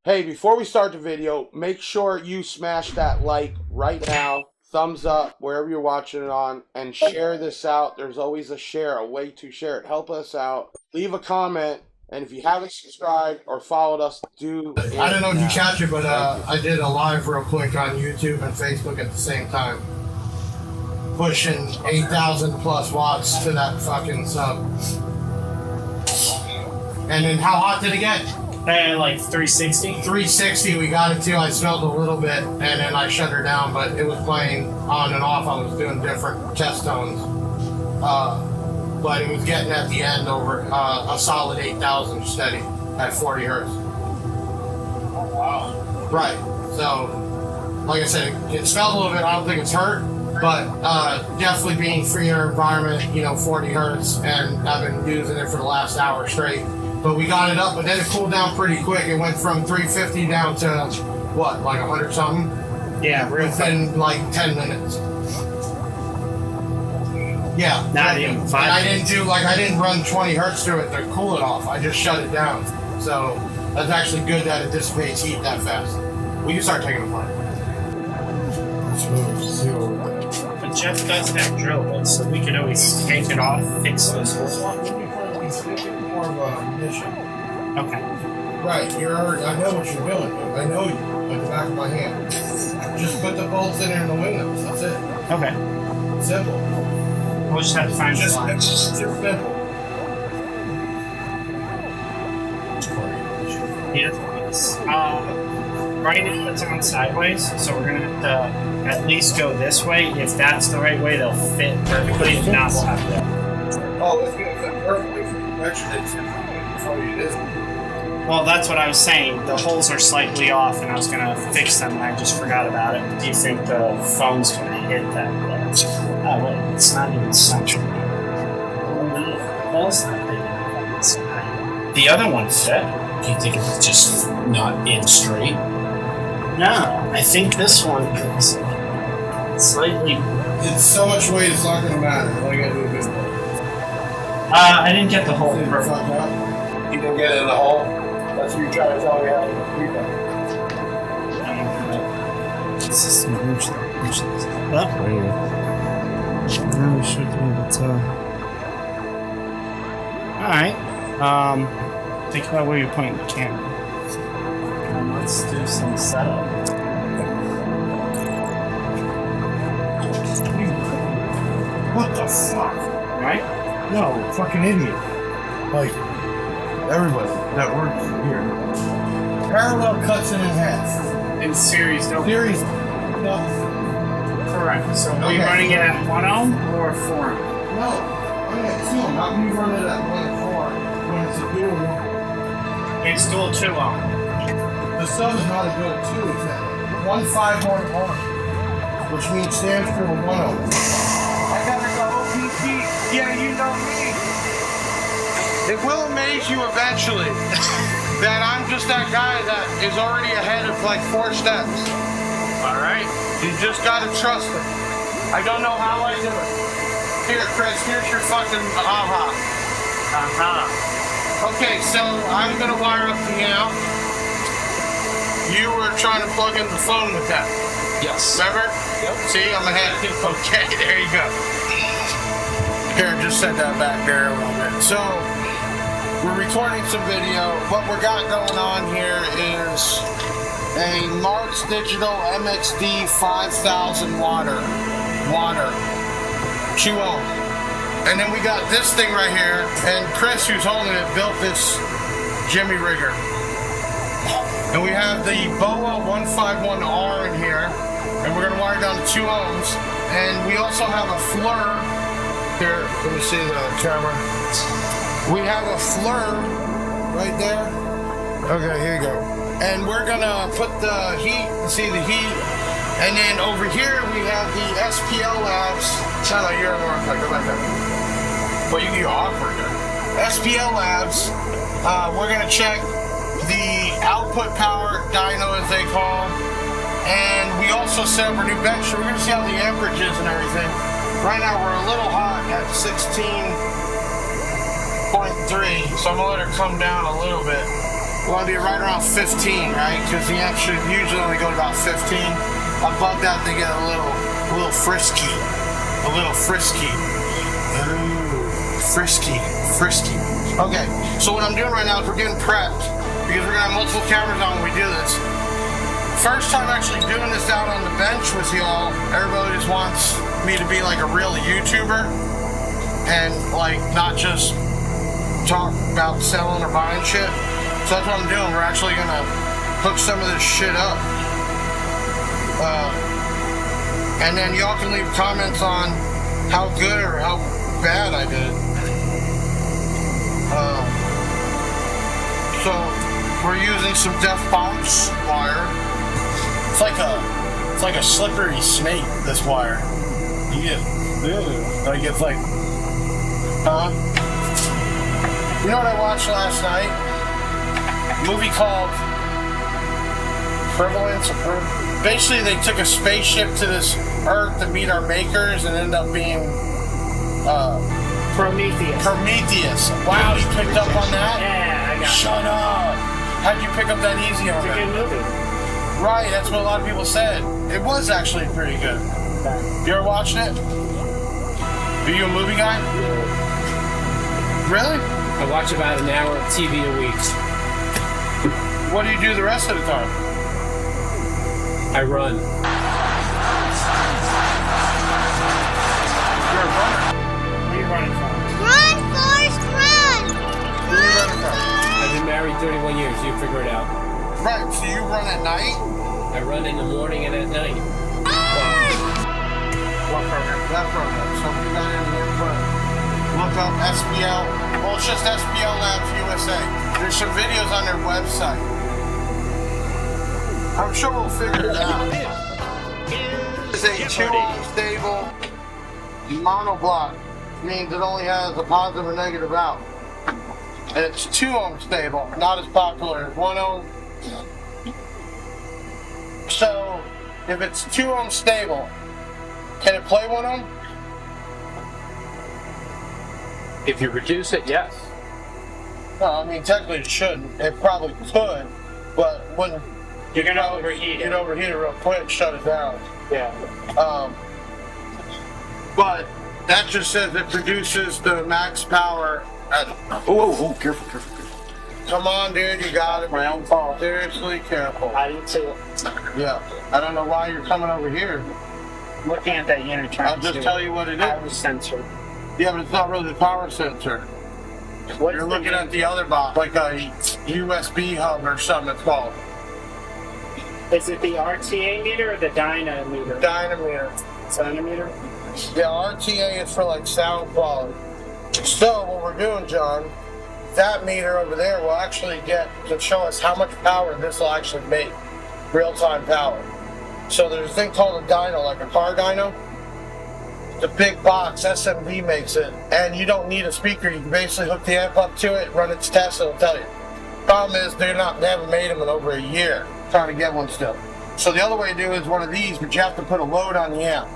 Hey, before we start the video, make sure you smash that like right now, thumbs up wherever you're watching it on, and share this out. There's always a share, a way to share it. Help us out. Leave a comment, and if you haven't subscribed or followed us, do it. I don't know if you catch it, but I did a live real quick on YouTube and Facebook at the same time. Pushing 8,000 plus watts to that fucking sub. And then how hot did it get? Like 360? 360 we got it to. I smelled a little bit and then I shut her down, but it was playing on and off. I was doing different test tones. But it was getting at the end over a solid 8,000 steady at 40 hertz. Oh, wow. Right. So, like I said, it smelled a little bit. I don't think it's hurt, but definitely being free air environment, you know, 40 hertz, and I've been using it for the last hour straight. But we got it up, but then it cooled down pretty quick. It went from 350 down to, what, like 100 something? Yeah, within like 10 minutes. Yeah. Not even 5 I didn't run 20 hertz through it to cool it off. I just shut it down. So that's actually good that it dissipates heat that fast. We can start taking it apart. But Jeff does have drill bits, so we could always take it off, fix this holes. More of a mission. Okay. Right, I know what you're doing. I know you, like the back of my hand. Just put the bolts in there in the windows. That's it. Okay. Simple. We'll just have to find the line. Just simple. Right now it's on sideways, so we're gonna have to at least go this way. If that's the right way, they'll fit perfectly. If not, we'll have to. Oh, it's gonna fit perfectly for the convection before you did. Well, that's what I was saying. The holes are slightly off, and I was gonna fix them, and I just forgot about it. Do you think the phone's gonna hit that? Oh wait, it's not even central. Oh no, the hole's not big enough. The other one fit. Do you think it's just not in straight? No, I think this one is slightly. It's so much weight, it's not gonna matter. All you gotta do is good work. I didn't get the hole perfect. You didn't get it in the hole? That's what you're trying to tell me how to read that. It's just some huge stuff. Now we should be able to. Alright. Think about where you're pointing the camera. And let's do some setup. What the fuck? Right? No, fucking idiot. Like, everybody that works here. Parallel cuts it in half. In series, don't Series, no. Correct. So are we Okay. running it at 1 ohm or 4 ohm? No, I'm at 2 ohm. How can you run it at 1.4 when it's a dual? It's dual 2 ohm. The sub is not a dual 2, it's at 151R, which means stands for 1 ohm. I gotta go OPP. Yeah, you know me. It will amaze you eventually that I'm just that guy that is already ahead of like 4 steps. Alright? You just gotta trust it. I don't know how I do it. Here, Chris, here's your fucking aha. Okay, so I'm gonna wire up the amp. You were trying to plug in the phone with that. Yes. Remember? Yep. See, I'm ahead. Okay, there you go. Here, just set that back there a little bit. So, we're recording some video. What we got going on here is a Marts Digital MXB-8000 water. 2 ohm. And then we got this thing right here, and Chris, who's holding it, built this Jimmy rigger. And we have the Boa151R in here, and we're gonna wire down to 2 ohms. And we also have a FLIR. Here, let me see the camera. We have a FLIR right there. Okay, here you go. And we're gonna put the heat, see the heat. And then over here we have the SPL Labs. Sound like you're in the wrong place, go back there. Well, you can go awkward there. SPL Labs, we're gonna check the output power, Dyno as they call. And we also set up a new bench, so we're gonna see how the amperage is and everything. Right now we're a little hot at 16.3, so I'm gonna let her come down a little bit. We want to be right around 15, right? Because the amp should usually only go to about 15. Above that, they get a little frisky. A little frisky. Ooh, frisky. Okay, so what I'm doing right now is we're getting prepped because we're gonna have multiple cameras on when we do this. First time actually doing this out on the bench with y'all. Everybody just wants me to be like a real YouTuber and like not just talk about selling or buying shit. So that's what I'm doing. We're actually gonna hook some of this shit up. And then y'all can leave comments on how good or how bad I did. So we're using some Def Box wire. It's like a slippery snake, this wire. You get, like it's like, huh? You know what I watched last night? A movie called Prevalence. Basically, they took a spaceship to this Earth to meet our makers and ended up being Prometheus. Wow, you picked up on that? Yeah, I got Shut up. How'd you pick up that easy on It's a that? good movie. Right, that's what a lot of people said. It was actually pretty good. You ever watched it? Are you a movie guy? Really? I watch about an hour of TV a week. What do you do the rest of the time? I run. You're a runner. Where are you running from? Run, Forrest, run! Who are you running from? I've been married 31 years. You figure it out. Right, so you run at night? I run in the morning and at night. What program? That program. So we got in the input. Look up SPL. Well, it's just SPL Labs USA. There's some videos on their website. I'm sure we'll figure it out. This is a 2-ohm stable monoblock. Means it only has a positive and negative out. And it's 2-ohm stable, not as popular as 1-ohm. So, if it's 2-ohm stable, can it play 1-ohm? If you reduce it, yes. No, I mean technically it shouldn't. It probably could, but when You're gonna overheat you'd it. overheat it real quick, shut it down. Yeah. But that just says it produces the max power at. Oh, careful. Come on, dude, you got it. My own fault. Seriously, careful. I didn't see it. Yeah, I don't know why you're coming over here. Looking at that unit trying I'll just tell you what it power is. sensor. Yeah, but it's not really the power sensor. What's You're the looking name? at the other box, like a USB hub or something it's called. Is it the RTA meter or the Dyno meter? Dynameter. Dynameter? The RTA is for like sound quality. So what we're doing, John, that meter over there will actually get to show us how much power this will actually make, real-time power. So there's a thing called a dyno, like a car dyno. It's a big box, SMB makes it, and you don't need a speaker. You can basically hook the amp up to it, run its test, and it'll tell you. Problem is, they haven't made them in over a year. Trying to get one still. So the other way to do is one of these, but you have to put a load on the amp.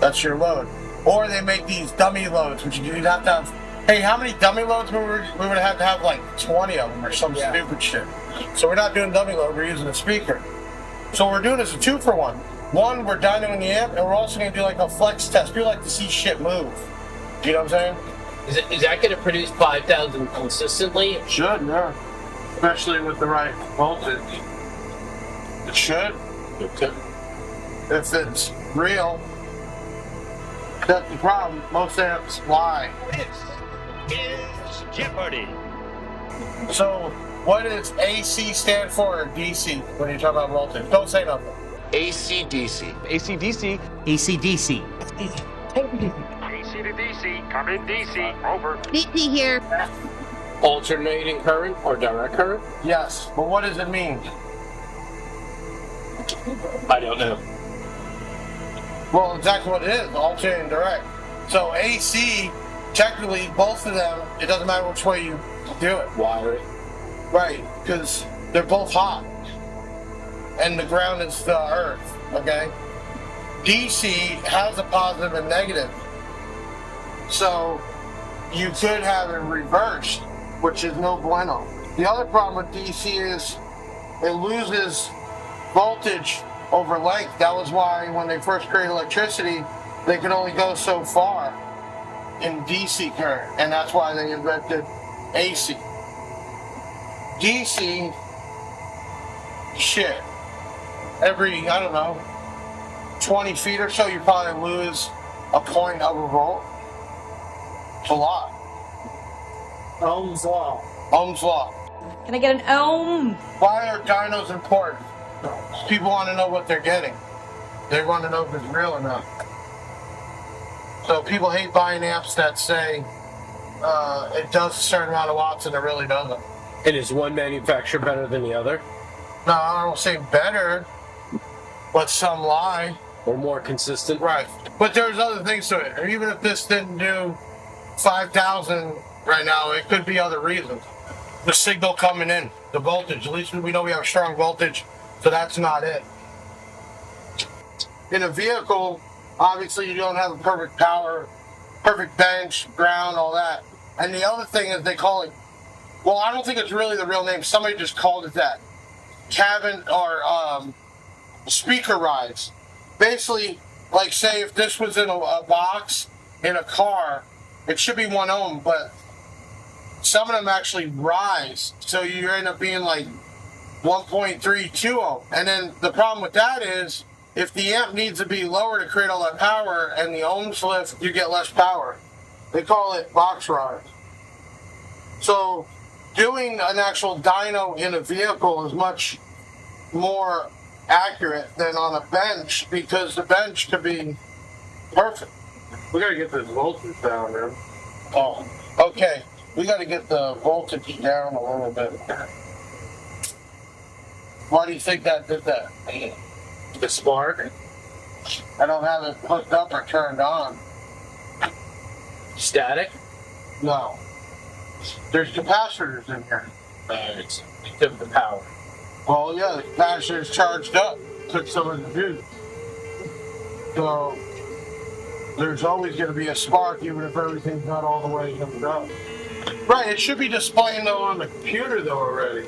That's your load. Or they make these dummy loads, which you'd have to have. Hey, how many dummy loads we would have to have? Like 20 of them or some stupid shit. So we're not doing dummy load, we're using a speaker. So what we're doing is a 2-for-1. One, we're dynoing the amp, and we're also going to do like a flex test. People like to see shit move. You know what I'm saying? Is that going to produce 5,000 consistently? It should, yeah. Especially with the right voltage. It should. Okay. If it's real. That's the problem. Most amps lie. This is Jeopardy! So, what does AC stand for or DC when you talk about voltage? Don't say nothing. AC/DC. AC/DC. AC to DC, come in DC, over. DC here. Alternating current or direct current? Yes, but what does it mean? I don't know. Well, exactly what it is, alternating direct. So AC, technically, both of them, it doesn't matter which way you do it. Wire it. Right, because they're both hot. And the ground is the earth, okay? DC has a positive and negative. So you could have it reversed, which is no bueno. The other problem with DC is it loses voltage over length. That was why when they first created electricity, they could only go so far in DC current, and that's why they invented AC. DC, shit, every, I don't know, 20 feet or so, you probably lose a point of a volt. It's a lot. Ohm's law. Ohm's law. Can I get an ohm? Why are dynos important? People want to know what they're getting. They want to know if it's real or not. So people hate buying amps that say it does a certain amount of watts and it really doesn't. And is one manufacturer better than the other? No, I don't say better, but some lie. Or more consistent? Right. But there's other things to it. Even if this didn't do 5,000 right now, it could be other reasons. The signal coming in, the voltage. At least we know we have strong voltage, so that's not it. In a vehicle, obviously you don't have a perfect power, perfect bench, ground, all that. And the other thing is they call it, well, I don't think it's really the real name. Somebody just called it that. Cabin or speaker rides. Basically, like say if this was in a box in a car, it should be 1 ohm, but some of them actually rise. So you end up being like 1.32 ohm. And then the problem with that is if the amp needs to be lower to create all that power and the ohms lift, you get less power. They call it box rides. So doing an actual dyno in a vehicle is much more accurate than on a bench because the bench could be perfect. We gotta get this voltage down, man. Oh, okay. We gotta get the voltage down a little bit. Why do you think that did that? The spark? I don't have it hooked up or turned on. Static? No. There's capacitors in here. It's took the power. Well, yeah, the capacitor's charged up. Took some of the juice. So there's always going to be a spark, even if everything's not all the way hooked up. Right, it should be displaying though on the computer though already.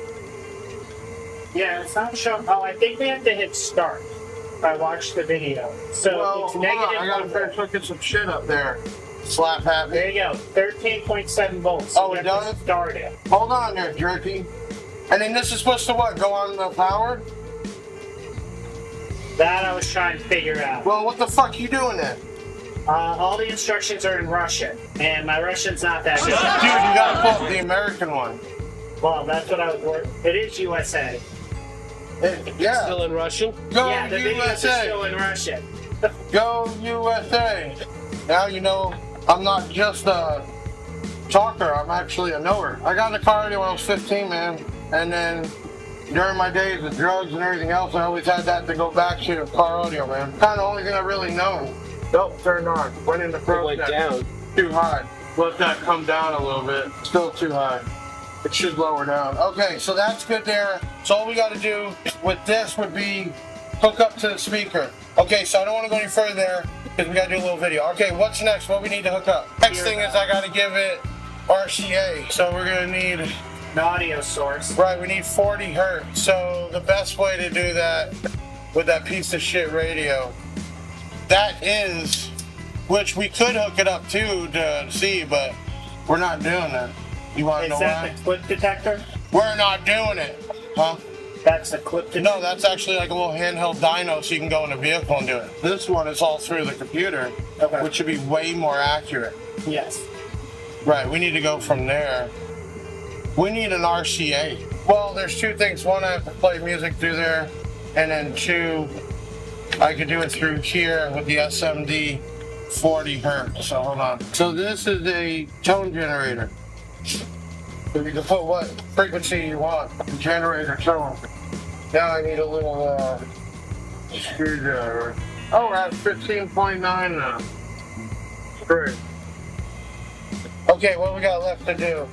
Yeah, it's not showing. Oh, I think we have to hit start if I watch the video. So Well, it's hold on, negative. I gotta finish looking some shit up there. Slap happy. There you go, 13.7 volts. Oh, You it have to does? start it. Hold on there, Jerky. And then this is supposed to what? Go on the power? That I was trying to figure out. Well, what the fuck you doing then? All the instructions are in Russian, and my Russian's not that Dude, good. you gotta pull up the American one. Well, that's what I was working. It is USA. Yeah. Still in Russian? Go Yeah, the videos are USA. still in Russian. Go USA. Now you know I'm not just a talker, I'm actually a knower. I got in a car radio when I was 15, man. And then during my days of drugs and everything else, I always had that to go back to car audio, man. Kind of the only thing I really know. Nope, turned on. Went into It pro. went down. Too high. Let that come down a little bit. Still too high. It should lower down. Okay, so that's good there. So all we got to do with this would be hook up to the speaker. Okay, so I don't want to go any further there because we got to do a little video. Okay, what's next? What we need to hook up? Next thing is I got to give it RCA. So we're going to need, An audio source. right, we need 40 hertz. So the best way to do that with that piece of shit radio, that is, which we could hook it up to see, but we're not doing that. You want to know Is that why? the clip detector? We're not doing it. Huh? That's the clip detector? No, that's actually like a little handheld dyno so you can go in a vehicle and do it. This one is all through the computer, Okay. which should be way more accurate. Yes. Right, we need to go from there. We need an RCA. Well, there's two things. One, I have to play music through there, and then two, I could do it through here with the SMD 40 hertz. So hold on. So this is a tone generator. So you can put what frequency you want. Generator tone. Now I need a little screwdriver. Oh, we're at 15.9 now. Great. Okay, what we got left to do?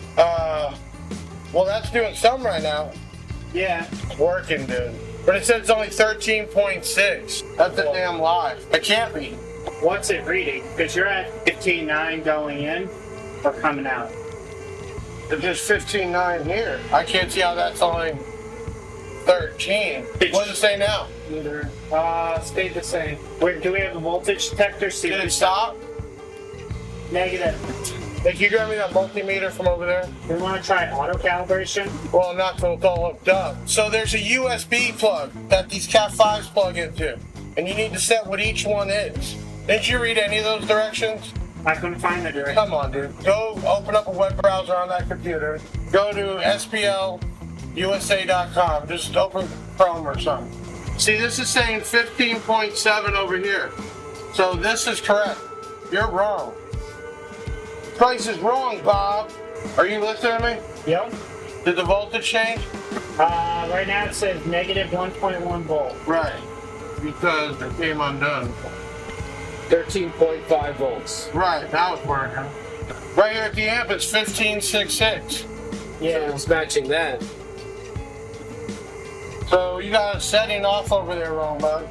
Well, that's doing some right now. Yeah. Working, dude. But it says it's only 13.6. That's a damn lie. It can't be. What's it reading? Because you're at 15.9 going in or coming out. It's just 15.9 here. I can't see how that's only 13. What does it say now? Either. Stayed the same. Wait, do we have a voltage detector? See Did if it it's stop? negative. Hey, can you grab me that multimeter from over there? We want to try auto calibration. Well, not till it's all hooked up. So there's a USB plug that these Cat 5s plug into, and you need to set what each one is. Didn't you read any of those directions? I couldn't find the direction. Come on, dude. Go open up a web browser on that computer. Go to splusa.com. Just open Chrome or something. See, this is saying 15.7 over here. So this is correct. You're wrong. Price is wrong, Bob. Are you listening to me? Yep. Did the voltage change? Right now it says negative 1.1 volt. Right. Because it came undone. 13.5 volts. Right, now it's working. Right here at the amp, it's 15.66. Yeah. So it's matching that. So you got a setting off over there wrong, bud.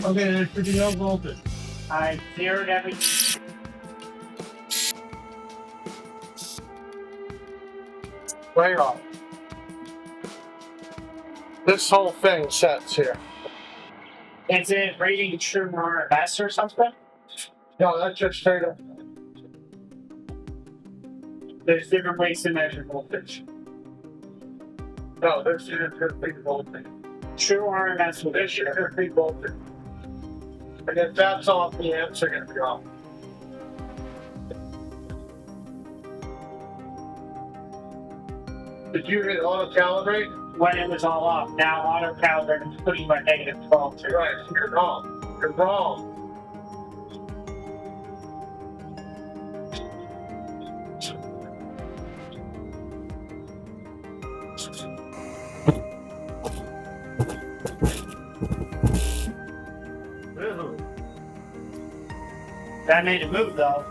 Okay, there's pretty low voltage. I zeroed every. Way off. This whole thing sets here. Is it reading true RMS or something? No, that's just straight up. There's different ways to measure voltage. No, this is 15 voltage. True RMS will be This is 15 voltage. And if that's off, the amps are going to be off. Did you hit auto calibrate? when it was all off. Now auto calibrated is putting my negative 12 through. Right, you're wrong. You're wrong. That made it move though.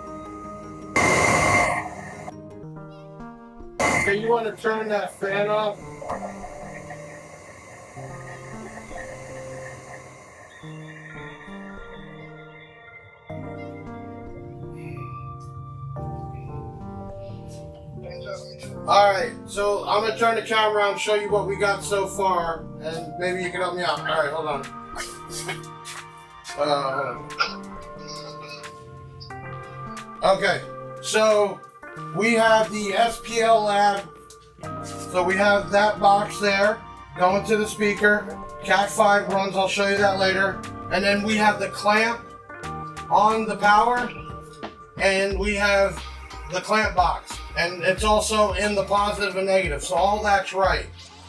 Okay, you want to turn that fan off? Alright, so I'm going to turn the camera around and show you what we got so far, and maybe you can help me out. Alright, hold on. Hold on. Okay, so we have the SPL Lab. So we have that box there going to the speaker. Cat 5 runs, I'll show you that later. And then we have the clamp on the power, and we have the clamp box. And it's also in the positive and negative, so all that's right.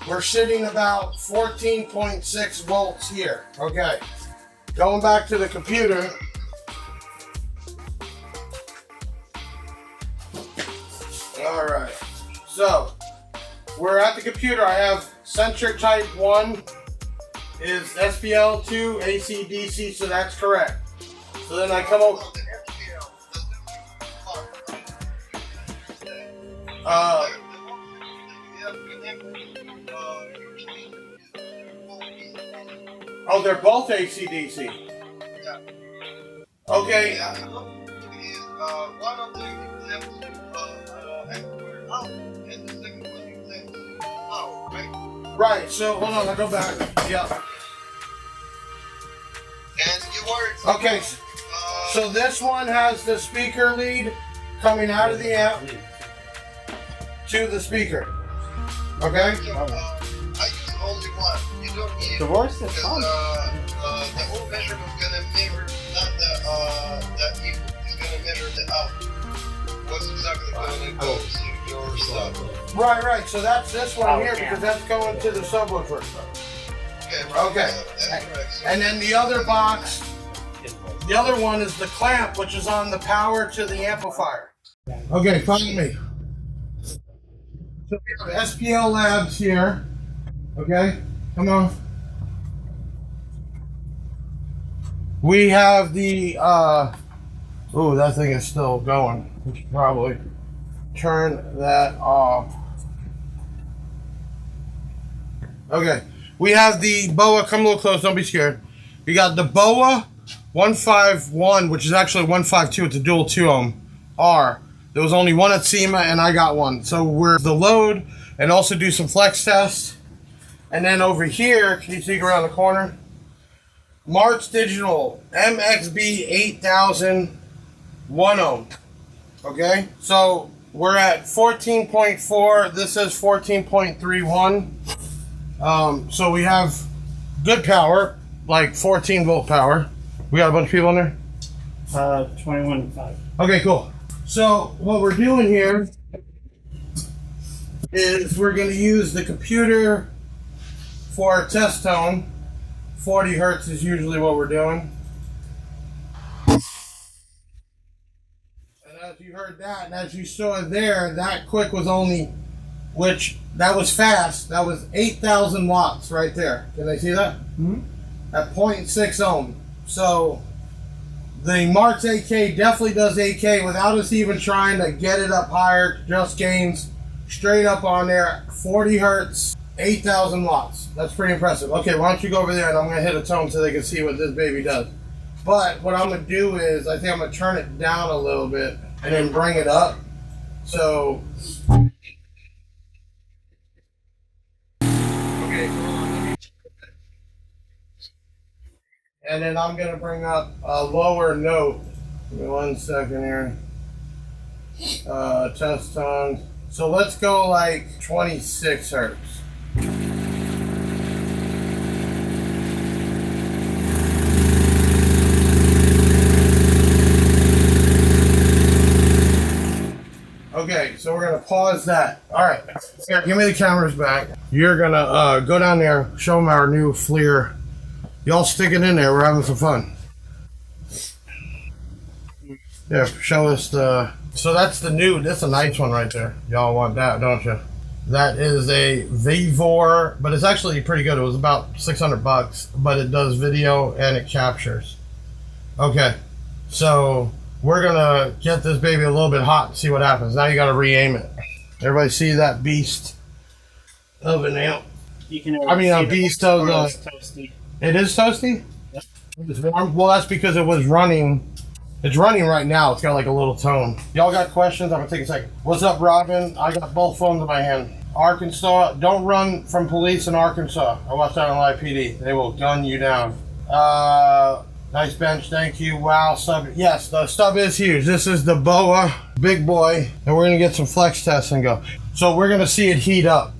We're sitting about 14.6 volts here. Okay, going back to the computer. All right, so we're at the computer. I have sensor type 1 is SPL2 AC DC, so that's correct. So then I come over. Oh, they're both AC DC. Okay. One of them out, and the second one you out, right? Right, so hold on, I'll go back. Yeah. And you were okay, so this one has the speaker lead coming out of the amp to the speaker. Okay? I use only one. You don't need Divorce is fun. the whole measurement is gonna mirror not the input, it's gonna measure the output. What's exactly gonna go to your stuff. Right, so that's this one here because that's going to the subwoofer. Okay, right. Okay. And then the other box, the other one is the clamp, which is on the power to the amplifier. Okay, follow me. So we have SPL Labs here. Okay, come on. We have the, oh, that thing is still going. We should probably turn that off. Okay, we have the BOA, come a little close, don't be scared. We got the BOA 151, which is actually 152, it's a dual 2 ohm R. There was only one at SEMA and I got one. So we're the load and also do some flex tests. And then over here, can you see around the corner? Marts Digital MXB-8000-1. Okay, so we're at 14.4. This says 14.31. So we have good power, like 14 volt power. We got a bunch of people in there? 21.5. Okay, cool. So what we're doing here is we're going to use the computer for our test tone. 40 hertz is usually what we're doing. And as you heard that, and as you saw there, that quick was only, which that was fast. That was 8,000 watts right there. Can they see that? Mm-hmm. At 0.6 ohm. So the Marts AK definitely does AK without us even trying to get it up higher. Just gains straight up on there. 40 hertz, 8,000 watts. That's pretty impressive. Okay, why don't you go over there and I'm going to hit a tone so they can see what this baby does. But what I'm going to do is I think I'm going to turn it down a little bit and then bring it up. So, okay, hold on. And then I'm going to bring up a lower note. Give me 1 second here. Test tone. So let's go like 26 hertz. Okay, so we're gonna pause that. All right, here, give me the cameras back. You're gonna go down there, show them our new FLIR. Y'all stick it in there. We're having some fun. Yeah, show us the. So that's the new. That's a nice one right there. Y'all want that, don't you? That is a Vivor, but it's actually pretty good. It was about $600, but it does video and it captures. Okay, so we're gonna get this baby a little bit hot and see what happens. Now you gotta re-aim it. Everybody see that beast of an amp? You can. I mean, a beast of the. Toasty. It is toasty? Yep. It's warm? Well, that's because it was running. It's running right now. It's got like a little tone. Y'all got questions? I'm gonna take a second. What's up, Robin? I got both phones in my hand. Arkansas, don't run from police in Arkansas. I watched that on live PD. They will gun you down. Nice bench, thank you. Wow, sub. Yes, the stub is huge. This is the Boa, big boy, and we're gonna get some flex tests and go. So we're gonna see it heat up.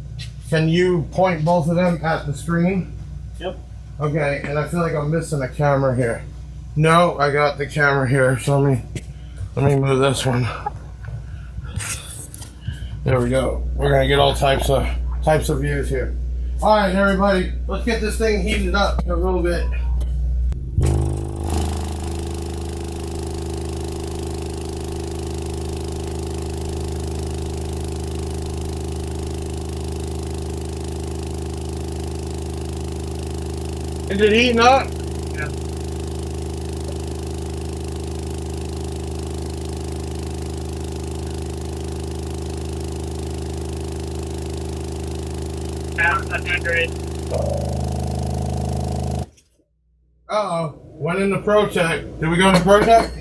Can you point both of them at the screen? Yep. Okay, and I feel like I'm missing a camera here. No, I got the camera here. So let me move this one. There we go. We're gonna get all types of views here. All right, everybody, let's get this thing heated up a little bit. Is it heating up? Yeah. About 100. Uh-oh. Went into Protect. Did we go into Protect?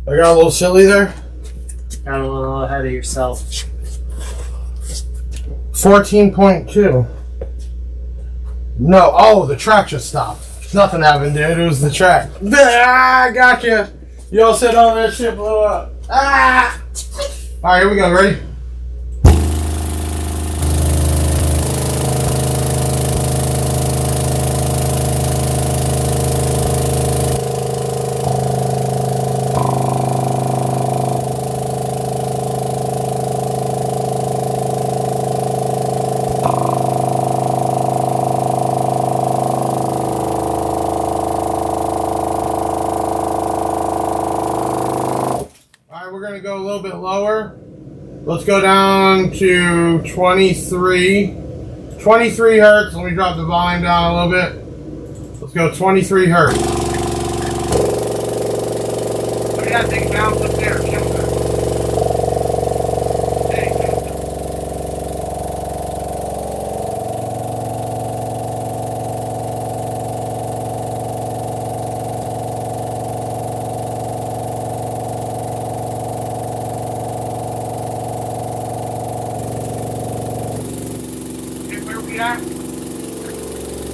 I got a little silly there. Got a little ahead of yourself. 14.2. No, oh, the track just stopped. Nothing happened, dude. It was the track. Ah, gotcha. You all said all that shit blew up. Ah! All right, here we go. Ready? Go a little bit lower. Let's go down to 23 hertz. Let me drop the volume down a little bit. Let's go 23 hertz. Look at that thing bounce up there.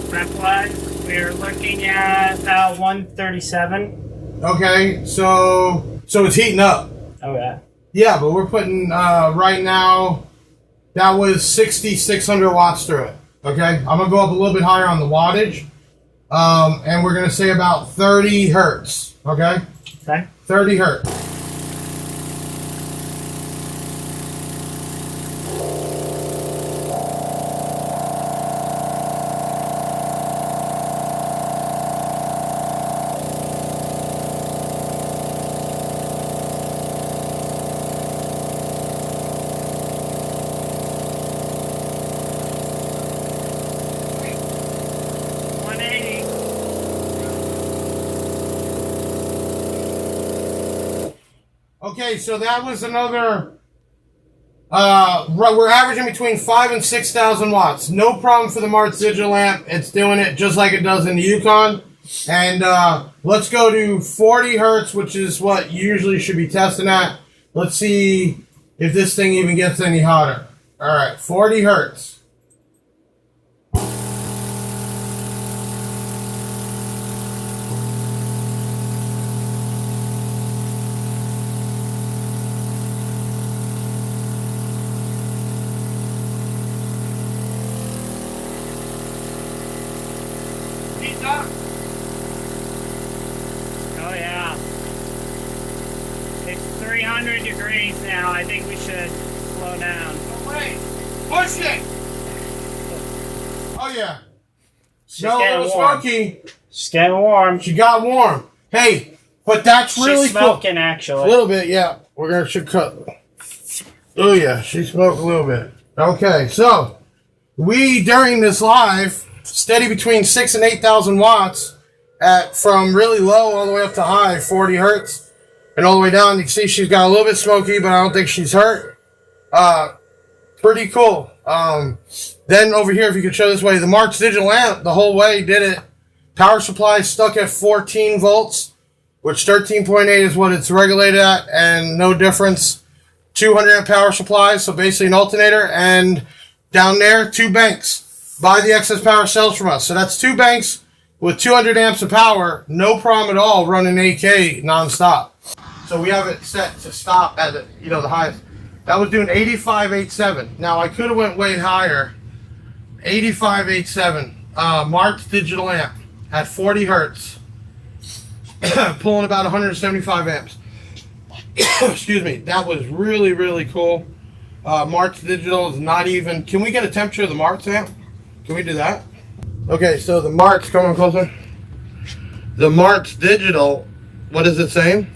Rep-wise, we're looking at about 137. Okay, so it's heating up. Oh yeah. Yeah, but we're putting right now. That was 6,600 watts through it. Okay, I'm gonna go up a little bit higher on the wattage, and we're gonna say about 30 hertz. Okay. Okay. 30 hertz. Okay, so that was another. We're averaging between 5,000 and 6,000 watts. No problem for the Marts Digital amp. It's doing it just like it does in the Yukon. And let's go to 40 hertz, which is what you usually should be testing at. Let's see if this thing even gets any hotter. All right, 40 hertz. Oh yeah. It's 300 degrees now. I think we should slow down. Oh wait, push it! Oh yeah. Smell a little smoky. She's getting warm. She got warm. Hey, but that's really She's cool. smoking actually. A little bit, yeah. We're gonna should cut. Oh yeah, she smoked a little bit. Okay, so we during this live steady between 6,000 and 8,000 watts from really low all the way up to high, 40 hertz, and all the way down. You can see she's got a little bit smoky, but I don't think she's hurt. Pretty cool. Then over here, if you could show this way, the Marts Digital amp the whole way did it. Power supply stuck at 14 volts, which 13.8 is what it's regulated at, and no difference. 200 amp power supply, so basically an alternator, and down there, 2 banks. Buy the excess power cells from us. So that's 2 banks with 200 amps of power, no problem at all, running 8K nonstop. So we have it set to stop at the highest. That was doing 85.87. Now I could have went way higher. 85.87. Marts Digital amp at 40 hertz, pulling about 175 amps. Excuse me. That was really, really cool. Marts Digital is not even. Can we get a temperature of the Marts amp? Can we do that? Okay, so the Marts, come on closer. The Marts Digital, what is it saying?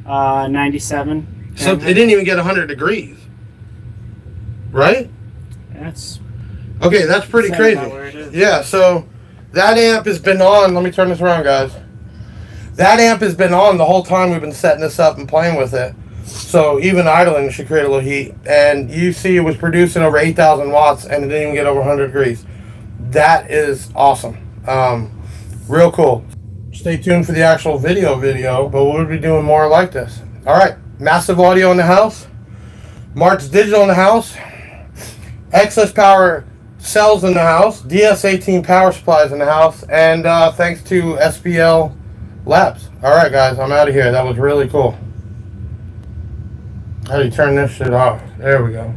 97. So it didn't even get 100 degrees. Right? That's okay, that's pretty crazy. Yeah, so that amp has been on. Let me turn this around, guys. That amp has been on the whole time we've been setting this up and playing with it. So even idling should create a little heat. And you see it was producing over 8,000 watts and it didn't even get over 100 degrees. That is awesome. Real cool. Stay tuned for the actual video, but we'll be doing more like this. All right, Massive Audio in the house. Marts Digital in the house. Excess power cells in the house. DS18 power supplies in the house. And thanks to SBL Labs. All right, guys, I'm out of here. That was really cool. How do you turn this shit off? There we go.